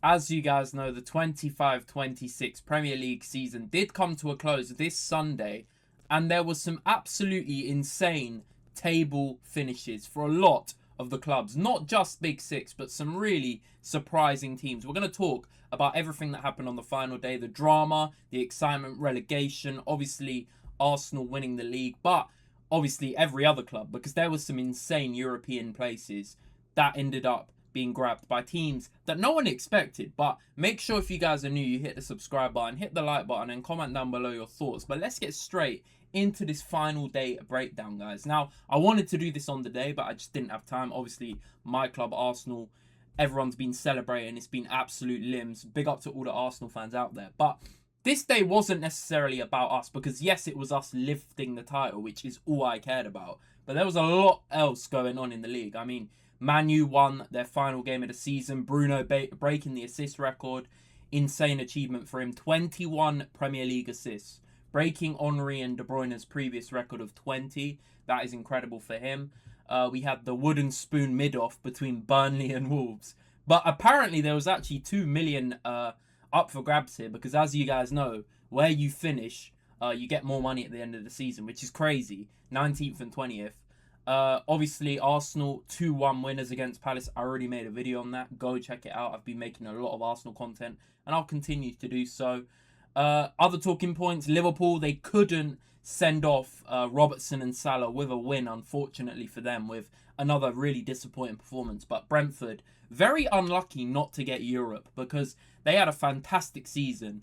As you guys know, the 25-26 Premier League season did come to a close this Sunday, and there was some absolutely insane table finishes for a lot of the clubs. Not just Big Six, but some really surprising teams. We're going to talk about everything that happened on the final day, the drama, the excitement, relegation, obviously Arsenal winning the league, but obviously every other club, because there was some insane European places that ended up being grabbed by teams that no one expected. But make sure, if you guys are new, you hit the subscribe button, hit the like button, and comment down below your thoughts. But let's get straight into this final day breakdown, guys. Now, I wanted to do this on the day, but I just didn't have time. Obviously, my club, Arsenal, everyone's been celebrating. It's been absolute limbs. Big up to all the Arsenal fans out there. But this day wasn't necessarily about us, because yes, it was us lifting the title, which is all I cared about. But there was a lot else going on in the league. I mean, Man U won their final game of the season. Bruno breaking the assist record. Insane achievement for him. 21 Premier League assists. Breaking Henry and De Bruyne's previous record of 20. That is incredible for him. We had the wooden spoon mid-off between Burnley and Wolves. But apparently there was actually 2 million up for grabs here, because as you guys know, where you finish, you get more money at the end of the season, which is crazy. 19th and 20th. Obviously, Arsenal 2-1 winners against Palace. I already made a video on that. Go check it out. I've been making a lot of Arsenal content, and I'll continue to do so. Other talking points, Liverpool, they couldn't send off Robertson and Salah with a win, unfortunately for them, with another really disappointing performance. But Brentford, very unlucky not to get Europe, because they had a fantastic season,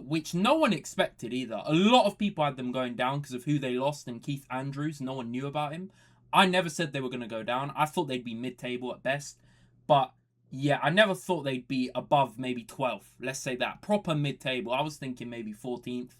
which no one expected either. A lot of people had them going down because of who they lost, and Keith Andrews, no one knew about him. I never said they were going to go down. I thought they'd be mid-table at best. But yeah, I never thought they'd be above maybe 12th. Let's say that. Proper mid-table. I was thinking maybe 14th.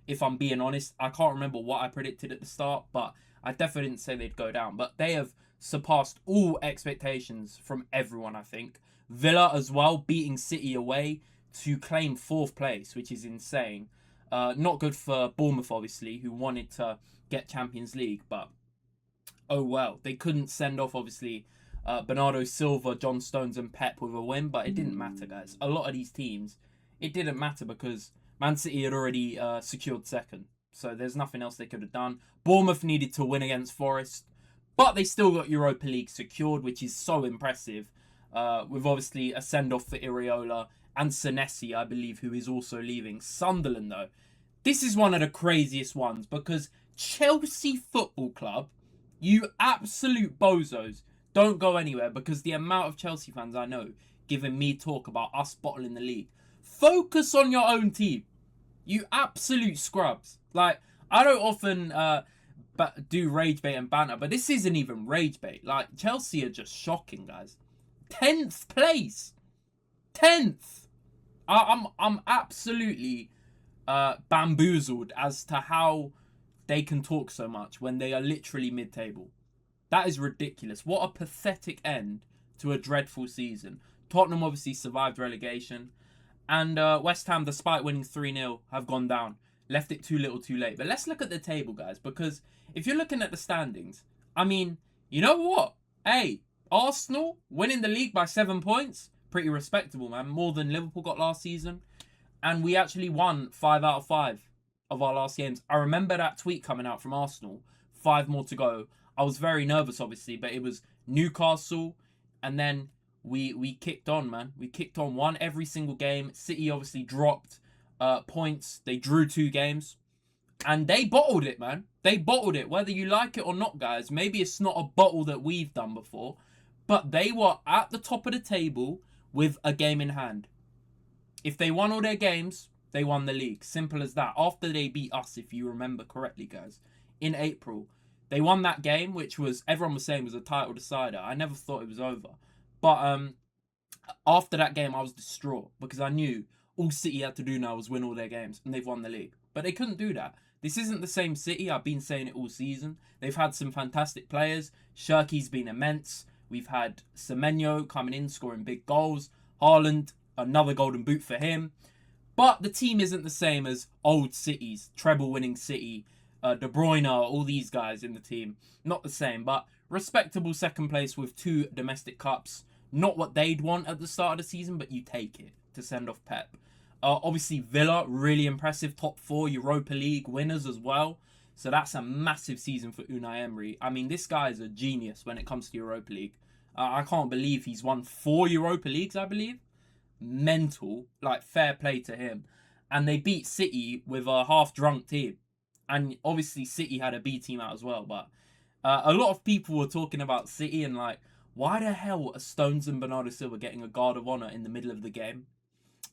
If I'm being honest, I can't remember what I predicted at the start, but I definitely didn't say they'd go down. But they have surpassed all expectations from everyone, I think. Villa as well, beating City away to claim 4th place, which is insane. Not good for Bournemouth, obviously, who wanted to get Champions League, but oh well. They couldn't send off, obviously, Bernardo Silva, John Stones, and Pep with a win, but it didn't matter, guys. A lot of these teams, it didn't matter, because Man City had already secured second, so there's nothing else they could have done. Bournemouth needed to win against Forest, but they still got Europa League secured, which is so impressive, with obviously a send-off for Iriola and Senesi, I believe, who is also leaving. Sunderland, though, this is one of the craziest ones, because Chelsea Football Club, you absolute bozos, don't go anywhere, because the amount of Chelsea fans I know giving me talk about us bottling the league. Focus on your own team. You absolute scrubs. Like, I don't often do rage bait and banter, but this isn't even rage bait. Like, Chelsea are just shocking, guys. 10th place. 10th. I'm absolutely bamboozled as to how they can talk so much when they are literally mid-table. That is ridiculous. What a pathetic end to a dreadful season. Tottenham obviously survived relegation. And West Ham, despite winning 3-0, have gone down. Left it too little too late. But let's look at the table, guys. Because if you're looking at the standings, I mean, you know what? Hey, Arsenal winning the league by 7 points. Pretty respectable, man. More than Liverpool got last season. And we actually won 5 out of 5 of our last games. I remember that tweet coming out from Arsenal. 5 more to go. I was very nervous, obviously, but it was Newcastle, and then we kicked on, man. We kicked on, won every single game. City obviously dropped points. They drew 2 games, and they bottled it, man. They bottled it, whether you like it or not, guys. Maybe it's not a bottle that we've done before, but they were at the top of the table with a game in hand. If they won all their games, they won the league. Simple as that. After they beat us, if you remember correctly, guys, in April. They won that game, which was, everyone was saying was a title decider. I never thought it was over. But after that game, I was distraught, because I knew all City had to do now was win all their games, and they've won the league. But they couldn't do that. This isn't the same City. I've been saying it all season. They've had some fantastic players. Shirky's been immense. We've had Semenyo coming in, scoring big goals. Haaland, another golden boot for him. But the team isn't the same as old City's, treble-winning City, De Bruyne, all these guys in the team. Not the same, but respectable second place with 2 domestic cups. Not what they'd want at the start of the season, but you take it to send off Pep. Obviously, Villa, really impressive. Top 4 Europa League winners as well. So that's a massive season for Unai Emery. I mean, this guy is a genius when it comes to Europa League. I can't believe he's won 4 Europa Leagues, I believe. Mental. Like, fair play to him. And they beat City with a half-drunk team. And obviously, City had a B team out as well. But a lot of people were talking about City and like, why the hell are Stones and Bernardo Silva getting a guard of honour in the middle of the game?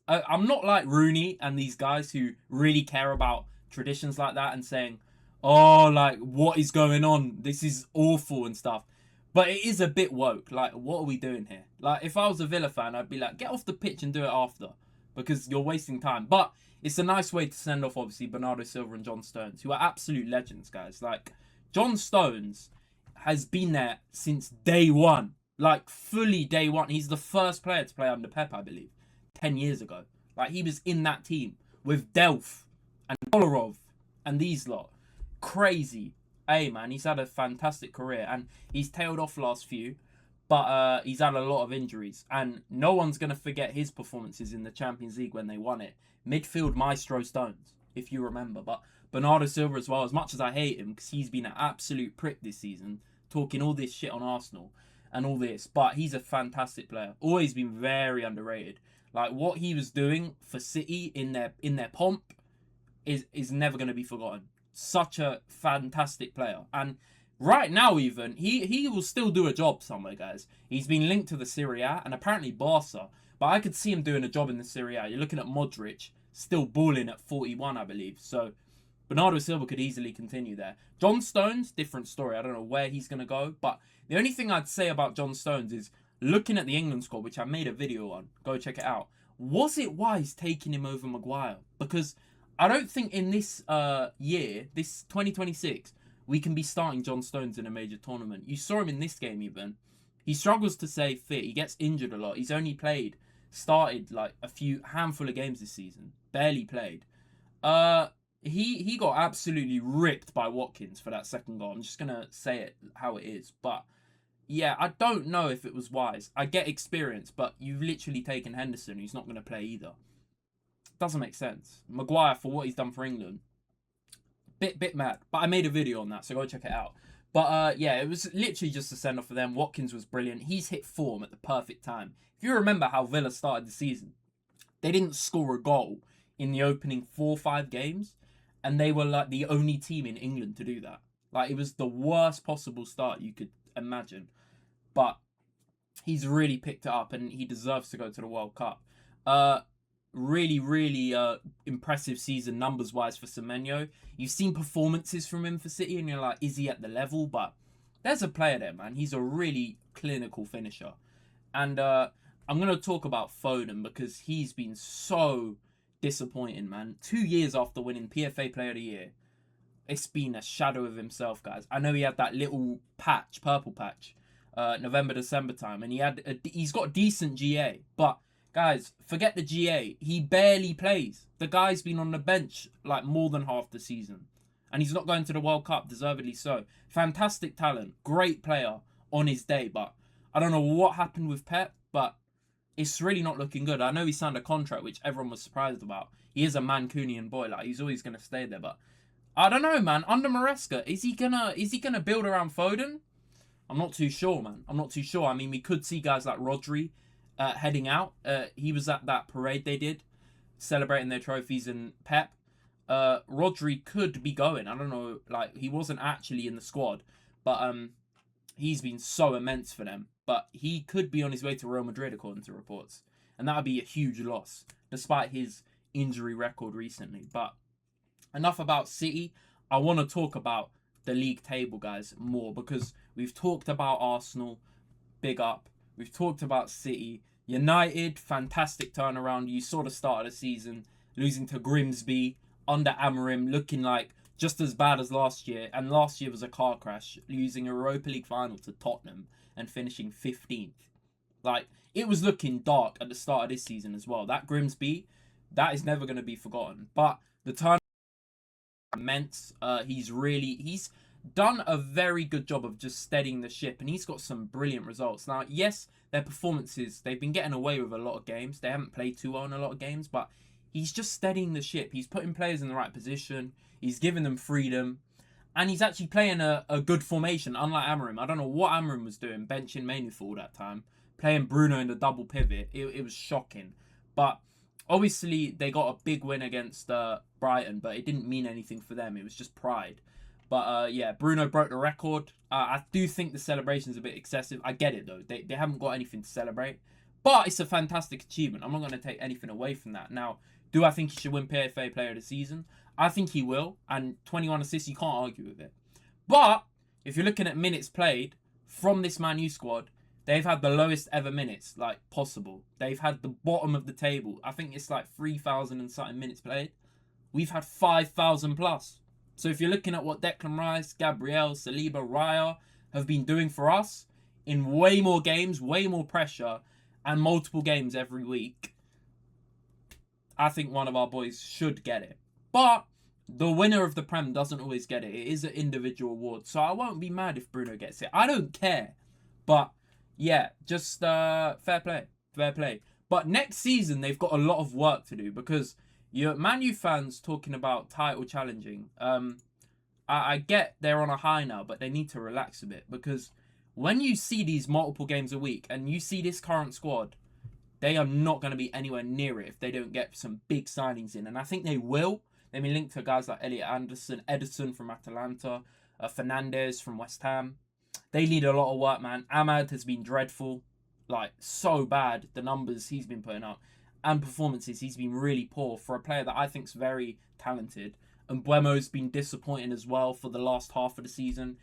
I'm not like Rooney and these guys who really care about traditions like that and saying, oh, like, what is going on? This is awful and stuff. But it is a bit woke. Like, what are we doing here? Like, if I was a Villa fan, I'd be like, get off the pitch and do it after. Because you're wasting time. But it's a nice way to send off, obviously, Bernardo Silva and John Stones, who are absolute legends, guys. Like, John Stones has been there since day one. Like, fully day one. He's the first player to play under Pep, I believe. 10 years ago. Like, he was in that team with Delph and Kolarov and these lot. Crazy. Hey, man, he's had a fantastic career. And he's tailed off last few. But he's had a lot of injuries. And no one's going to forget his performances in the Champions League when they won it. Midfield maestro Stones, if you remember. But Bernardo Silva as well, as much as I hate him, because he's been an absolute prick this season, talking all this shit on Arsenal and all this. But he's a fantastic player. Always been very underrated. Like, what he was doing for City in their pomp is never going to be forgotten. Such a fantastic player. And right now even, he will still do a job somewhere, guys. He's been linked to the Serie A and apparently Barca. But I could see him doing a job in the Serie A. You're looking at Modric, still balling at 41, I believe. So Bernardo Silva could easily continue there. John Stones, different story. I don't know where he's going to go. But the only thing I'd say about John Stones is, looking at the England squad, which I made a video on, go check it out. Was it wise taking him over Maguire? Because I don't think in this year, this 2026, we can be starting John Stones in a major tournament. You saw him in this game even. He struggles to stay fit. He gets injured a lot. He's only started like handful of games this season. Barely played. He got absolutely ripped by Watkins for that second goal. I'm just going to say it how it is. But yeah, I don't know if it was wise. I get experience, but you've literally taken Henderson, who's not going to play either. Doesn't make sense. Maguire, for what he's done for England, bit mad. But I made a video on that, so go check it out. But yeah, it was literally just a send-off for them. Watkins was brilliant. He's hit form at the perfect time. If you remember how Villa started the season, they didn't score a goal in the opening 4 or 5 games, and they were like the only team in England to do that. Like, it was the worst possible start you could imagine. But he's really picked it up and he deserves to go to the World Cup. Really impressive season numbers-wise for Semenyo. You've seen performances from him for City and you're like, is he at the level? But there's a player there, man. He's a really clinical finisher. And I'm going to talk about Foden because he's been so disappointing, man. 2 years after winning PFA Player of the Year, it's been a shadow of himself, guys. I know he had that little patch, purple patch, November, December time, and he's got decent GA, but guys, forget the GA. He barely plays. The guy's been on the bench like more than half the season, and he's not going to the World Cup, deservedly so. Fantastic talent, great player on his day, but I don't know what happened with Pep, but it's really not looking good. I know he signed a contract, which everyone was surprised about. He is a Mancunian boy, like he's always gonna stay there, but I don't know, man. Under Maresca, is he gonna build around Foden? I'm not too sure, man. I'm not too sure. I mean, we could see guys like Rodri heading out. He was at that parade they did, celebrating their trophies, and Pep. Rodri could be going. I don't know. Like, he wasn't actually in the squad, but he's been so immense for them. But he could be on his way to Real Madrid, according to reports, and that would be a huge loss, despite his injury record recently. But enough about City. I want to talk about the league table, guys, more, because we've talked about Arsenal, big up. We've talked about City. United, fantastic turnaround. You saw the start of the season, losing to Grimsby under Amorim, looking like just as bad as last year. And last year was a car crash, losing a Europa League final to Tottenham and finishing 15th. Like, it was looking dark at the start of this season as well. That Grimsby, that is never going to be forgotten. But the turn immense. He's done a very good job of just steadying the ship, and he's got some brilliant results. Now, yes, their performances, they've been getting away with a lot of games. They haven't played too well in a lot of games, but he's just steadying the ship. He's putting players in the right position. He's giving them freedom. And he's actually playing a good formation, unlike Amorim. I don't know what Amorim was doing, benching Mainoo for all that time. Playing Bruno in the double pivot. It was shocking. But obviously, they got a big win against Brighton, but it didn't mean anything for them. It was just pride. But yeah, Bruno broke the record. I do think the celebration's a bit excessive. I get it, though. They haven't got anything to celebrate. But it's a fantastic achievement. I'm not going to take anything away from that. Now, do I think he should win PFA Player of the Season? I think he will. And 21 assists, you can't argue with it. But if you're looking at minutes played from this Man U squad, they've had the lowest ever minutes, like, possible. They've had the bottom of the table. I think it's like 3,000 and something minutes played. We've had 5,000 plus. So if you're looking at what Declan Rice, Gabriel, Saliba, Raya have been doing for us in way more games, way more pressure, and multiple games every week, I think one of our boys should get it. But the winner of the Prem doesn't always get it. It is an individual award. So I won't be mad if Bruno gets it. I don't care. But yeah, just fair play. Fair play. But next season, they've got a lot of work to do because your Man U fans talking about title challenging. I get they're on a high now, but they need to relax a bit because when you see these multiple games a week and you see this current squad, they are not going to be anywhere near it if they don't get some big signings in. And I think they will. They've been linked to guys like Elliot Anderson, Edison from Atalanta, Fernandez from West Ham. They need a lot of work, man. Ahmad has been dreadful. Like, so bad, the numbers he's been putting up. And performances, he's been really poor for a player that I think's very talented. And Buemo's been disappointing as well for the last half of the season.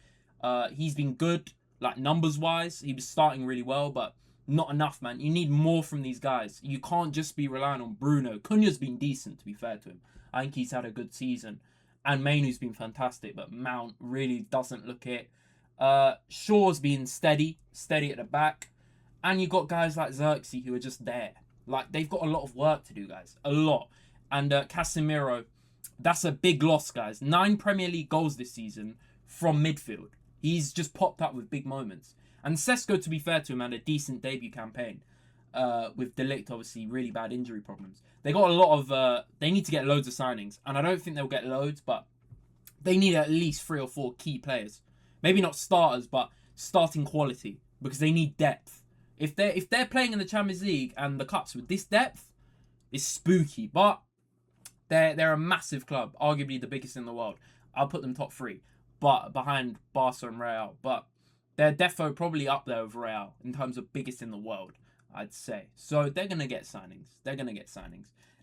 He's been good, like, numbers-wise. He was starting really well, but not enough, man. You need more from these guys. You can't just be relying on Bruno. Cunha's been decent, to be fair to him. I think he's had a good season. And Mainoo's been fantastic, but Mount really doesn't look it. Shaw's been steady at the back. And you got guys like Xerxes who are just there. Like, they've got a lot of work to do, guys. A lot. And Casemiro, that's a big loss, guys. 9 Premier League goals this season from midfield. He's just popped up with big moments. And Sesko, to be fair to him, had a decent debut campaign. With De Ligt, obviously, really bad injury problems. They got a lot of... they need to get loads of signings. And I don't think they'll get loads, but they need at least 3 or 4 key players. Maybe not starters, but starting quality. Because they need depth. If they're playing in the Champions League and the Cups with this depth, it's spooky. But they're a massive club. Arguably the biggest in the world. I'll put them top 3. But behind Barca and Real. But they're defo probably up there with Real in terms of biggest in the world, I'd say. So they're going to get signings.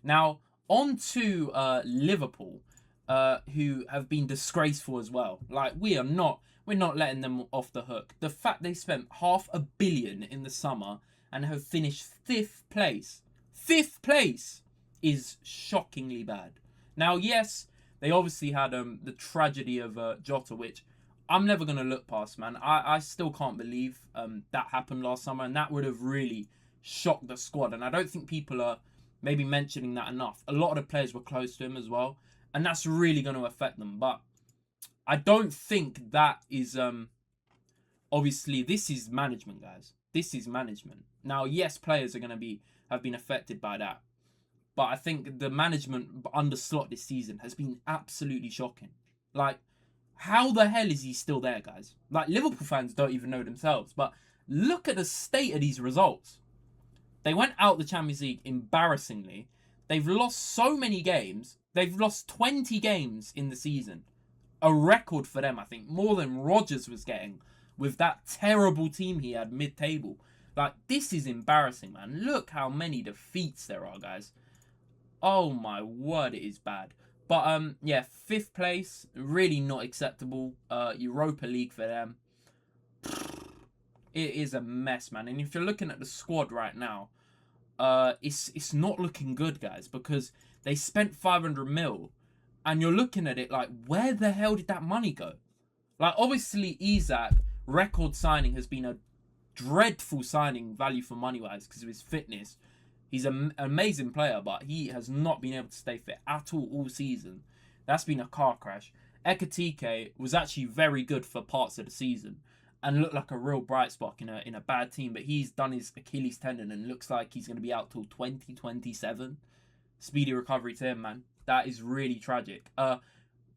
Now, on to Liverpool, who have been disgraceful as well. Like, we're not letting them off the hook. The fact they spent $500 million in the summer and have finished 5th place. 5th place is shockingly bad. Now, yes, they obviously had the tragedy of Jota, which I'm never going to look past, man. I still can't believe that happened last summer, and that would have really shocked the squad. And I don't think people are maybe mentioning that enough. A lot of the players were close to him as well, and that's really going to affect them. But I don't think that is... obviously, this is management, guys. This is management. Now, yes, players are going to have been affected by that. But I think the management under Slot this season has been absolutely shocking. Like, how the hell is he still there, guys? Like, Liverpool fans don't even know themselves. But look at the state of these results. They went out the Champions League embarrassingly. They've lost so many games. They've lost 20 games in the season. A record for them, I think. More than Rodgers was getting with that terrible team he had mid-table. Like, this is embarrassing, man. Look how many defeats there are, guys. Oh, my word, it is bad. But, yeah, 5th place, really not acceptable. Europa League for them. It is a mess, man. And if you're looking at the squad right now, it's not looking good, guys, because they spent 500 mil, and you're looking at it like, where the hell did that money go? Like, obviously, Isak, record signing, has been a dreadful signing, value for money-wise, because of his fitness. He's an amazing player, but he has not been able to stay fit at all season. That's been a car crash. Ekitike was actually very good for parts of the season and looked like a real bright spot in a bad team, but he's done his Achilles tendon and looks like he's going to be out till 2027. Speedy recovery to him, man. That is really tragic.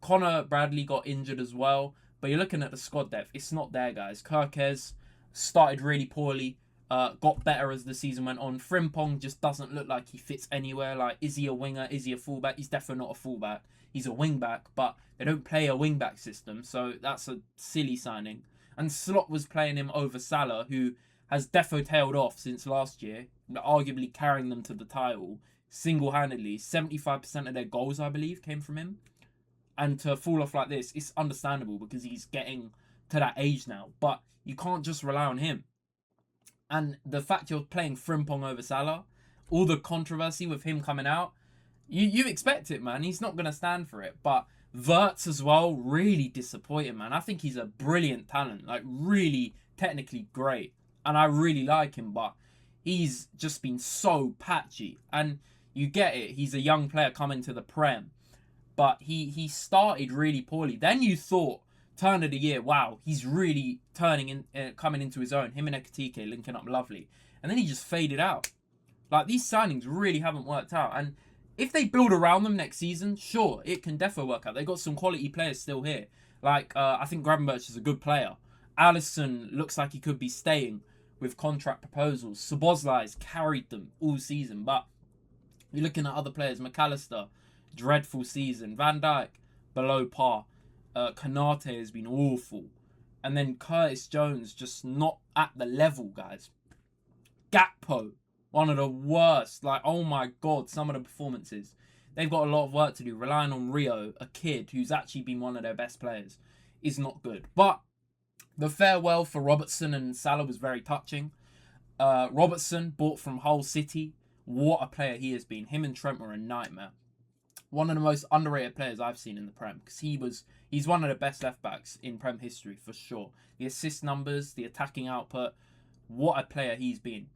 Connor Bradley got injured as well, but you're looking at the squad depth. It's not there, guys. Kirkes started really poorly, got better as the season went on. Frimpong just doesn't look like he fits anywhere. Like, is he a winger? Is he a fullback? He's definitely not a fullback. He's a wingback, but they don't play a wingback system, so that's a silly signing. And Slot was playing him over Salah, who has defo tailed off since last year, arguably carrying them to the title single-handedly. 75% of their goals, I believe, came from him. And to fall off like this, it's understandable because he's getting to that age now. But you can't just rely on him. And the fact you're playing Frimpong over Salah, all the controversy with him coming out, you expect it, man. He's not going to stand for it. But Wirtz as well, really disappointed, man. I think he's a brilliant talent. Like, really technically great. And I really like him, but he's just been so patchy. And you get it. He's a young player coming to the Prem. But he started really poorly. Then you thought, turn of the year, wow, he's really coming into his own. Him and Ekitike linking up lovely. And then he just faded out. Like, these signings really haven't worked out. And if they build around them next season, sure, it can definitely work out. They've got some quality players still here. Like, I think Gravenberch is a good player. Alisson looks like he could be staying with contract proposals. Szoboszlai's carried them all season. But you're looking at other players. McAllister, dreadful season. Van Dijk, below par. Konate has been awful. And then Curtis Jones, just not at the level, guys. Gakpo, one of the worst. Like, oh my God, some of the performances. They've got a lot of work to do. Relying on Rio, a kid who's actually been one of their best players, is not good. But the farewell for Robertson and Salah was very touching. Robertson, bought from Hull City. What a player he has been. Him and Trent were a nightmare. One of the most underrated players I've seen in the Prem, because he's one of the best left backs in Prem history for sure. The assist numbers, the attacking output, what a player he's been.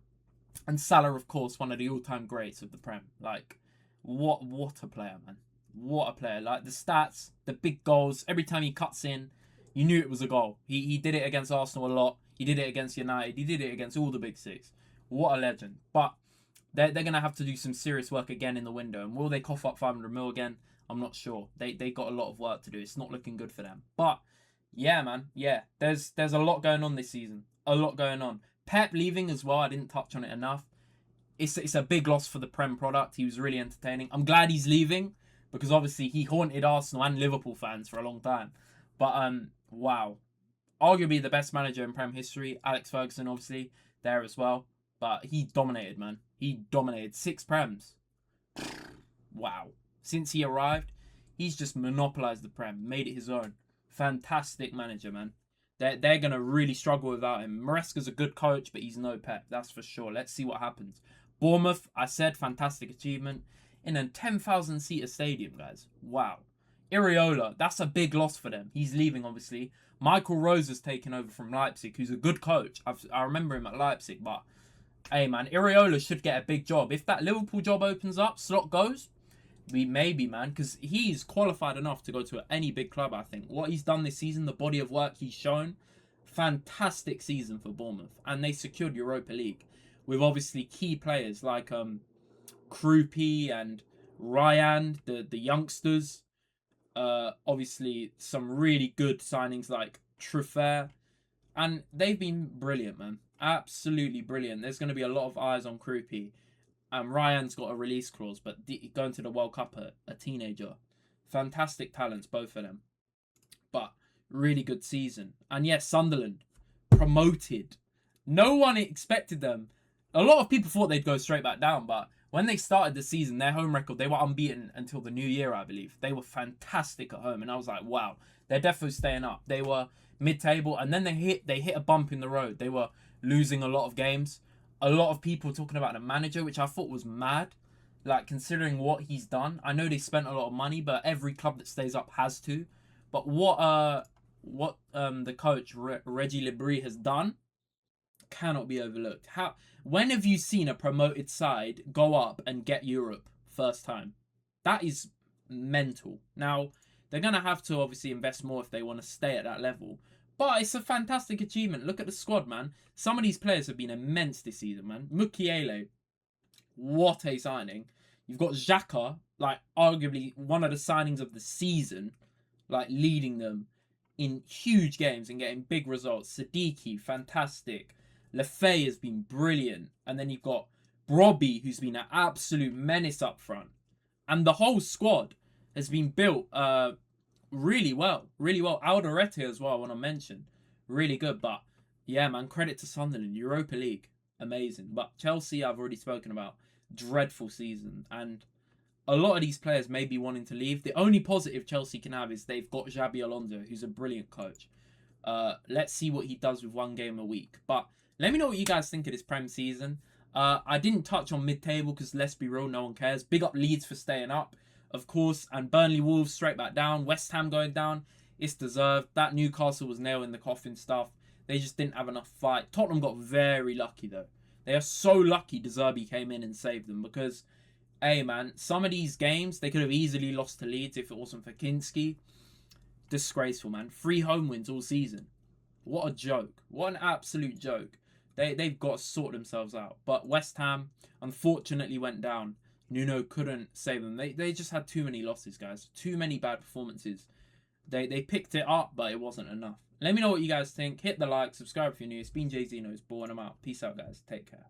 And Salah, of course, one of the all-time greats of the Prem. Like, what a player, man. What a player. Like, the stats, the big goals, every time he cuts in, you knew it was a goal. He did it against Arsenal a lot. He did it against United. He did it against all the big six. What a legend. But they're going to have to do some serious work again in the window. And will they cough up 500 mil again? I'm not sure. They got a lot of work to do. It's not looking good for them. But, yeah, man. Yeah, there's a lot going on this season. A lot going on. Pep leaving as well. I didn't touch on it enough. It's a big loss for the Prem product. He was really entertaining. I'm glad he's leaving because, obviously, he haunted Arsenal and Liverpool fans for a long time. But, wow. Arguably the best manager in Prem history. Alex Ferguson, obviously, there as well. But he dominated, man. He dominated 6 Prems. Wow. Since he arrived, he's just monopolised the Prem, made it his own. Fantastic manager, man. They're going to really struggle without him. Maresca's a good coach, but he's no Pep, that's for sure. Let's see what happens. Bournemouth, I said, fantastic achievement. In a 10,000-seater stadium, guys. Wow. Iraola, that's a big loss for them. He's leaving, obviously. Michael Rose has taken over from Leipzig, who's a good coach. I remember him at Leipzig, but hey, man, Iraola should get a big job. If that Liverpool job opens up, Slot goes, maybe, man, because he's qualified enough to go to any big club, I think. What he's done this season, the body of work he's shown, fantastic season for Bournemouth. And they secured Europa League with obviously key players like Krupi and Ryan, the youngsters. Obviously, some really good signings like Truffert. And they've been brilliant, man. Absolutely brilliant. There's going to be a lot of eyes on Krupi. Ryan's got a release clause, but going to the World Cup a teenager. Fantastic talents, both of them. But really good season. And yes, Sunderland promoted. No one expected them. A lot of people thought they'd go straight back down, but when they started the season, their home record, they were unbeaten until the new year, I believe. They were fantastic at home, and I was like, wow, they're definitely staying up. They were mid-table, and then they hit a bump in the road. They were losing a lot of games. A lot of people talking about the manager, which I thought was mad. Like, considering what he's done. I know they spent a lot of money, but every club that stays up has to. But what the coach, Reggie Lebris, has done cannot be overlooked. When have you seen a promoted side go up and get Europe first time? That is mental. Now, They're going to have to obviously invest more if they want to stay at that level. But it's a fantastic achievement. Look at the squad, man. Some of these players have been immense this season, man. Mukiele, what a signing. You've got Xhaka, like arguably one of the signings of the season, like leading them in huge games and getting big results. Siddiqui, fantastic. Lefay has been brilliant. And then you've got Brobbey, who's been an absolute menace up front. And the whole squad has been built really well. Really well. Alderete as well, I want to mention. Really good. But yeah, man, credit to Sunderland. Europa League. Amazing. But Chelsea, I've already spoken about. Dreadful season. And a lot of these players may be wanting to leave. The only positive Chelsea can have is they've got Xabi Alonso, who's a brilliant coach. Let's see what he does with one game a week. But let me know what you guys think of this Prem season. I didn't touch on mid-table because let's be real, no one cares. Big up Leeds for staying up, of course. And Burnley Wolves straight back down. West Ham going down. It's deserved. That Newcastle was nail in the coffin stuff. They just didn't have enough fight. Tottenham got very lucky though. They are so lucky De Zerbi came in and saved them because, hey man, some of these games they could have easily lost to Leeds if it wasn't for Kinski. Disgraceful, man. 3 home wins all season. What a joke. What an absolute joke. They've got to sort themselves out. But West Ham, unfortunately, went down. Nuno couldn't save them. They just had too many losses, guys. Too many bad performances. They picked it up, but it wasn't enough. Let me know what you guys think. Hit the like, subscribe if you're new. It's been Jay Zeno's Ball, and I'm out. Peace out, guys. Take care.